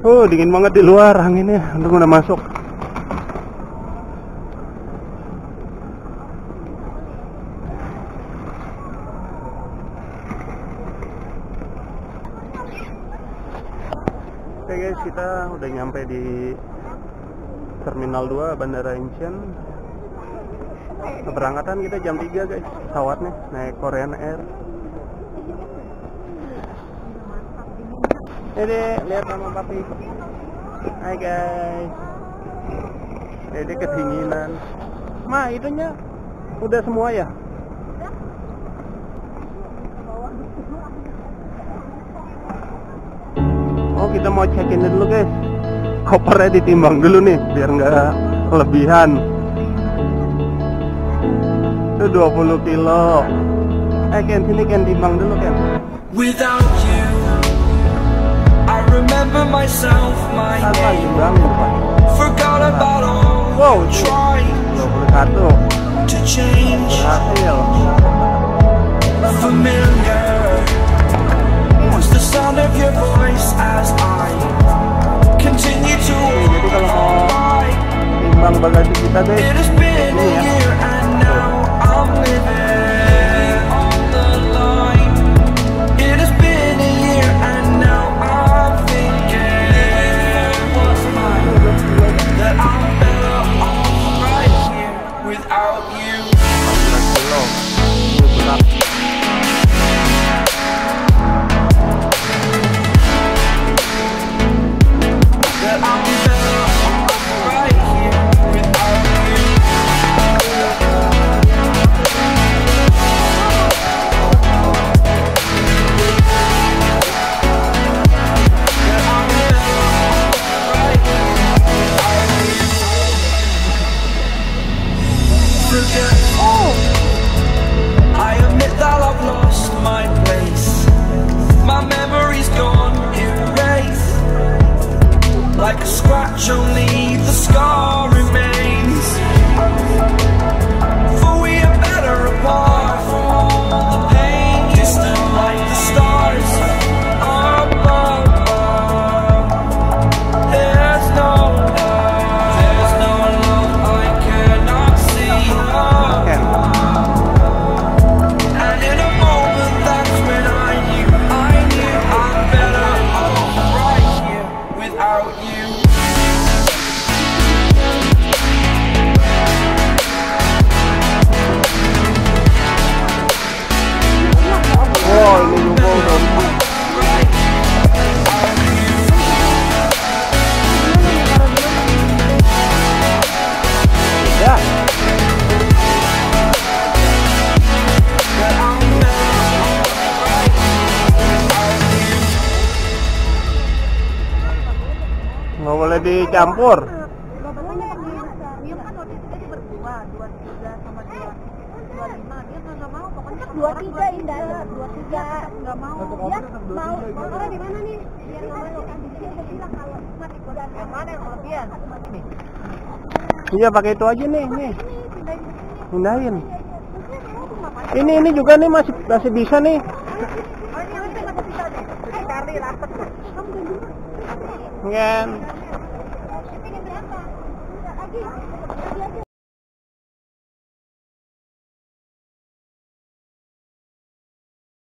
Dingin banget di luar anginnya. Untung udah masuk. Oke guys, kita udah nyampe di Terminal 2 Bandara Incheon. Keberangkatan kita jam 3 guys, pesawatnya naik Korean Air. Dede, lihat mama papi. Hai guys. Dede kedinginan. Ma, itunya udah semua ya? Oh, kita mau check-in dulu guys. Kopernya ditimbang dulu nih, biar nggak kelebihan. Itu 20 kilo. Ken, sini Ken, timbang dulu Ken. Without you, I remember myself, my name. Forgot about all I tried 21 to change. berhasil. Familiar was the sound of your voice as I continue to Jadi kalau mau walk. timbang bagasi kita guys, It has been ini a ya. year and now I'm living on the line. It has been a year and now I'm thinking what's mine, that I'm better off right here without you. 14 kilo. Ini berat. That I'm better off right here without you. That I'm better off right here without you. Forgetful, I admit that I've lost my place. My memory's gone erased. Like a scratch, only the scar remains. For we are better apart from all the pain. Distant like the stars above. There's no love I cannot see. Ken. And in a moment, that's when I knew I'm better off right here without you. Wow, ini juga udah. Ya. Nggak boleh dicampur. Bapaknya dia kan waktu itu tadi berdua, 23 sama 25. Dia nggak mau, pokoknya 23 Indah, 23 nggak mau. Dia mau motornya di mana nih? Dia nggak mau. Dia udah bilang kalau cuma ikutan Yang mana yang kelebihan? Ini. Iya, pakai itu aja nih, nih. Pindahin. ini Ini juga nih masih bisa nih. Oh, ini masih bisa nih. Charlie lapet. Ken. pengen berapa? Lagi.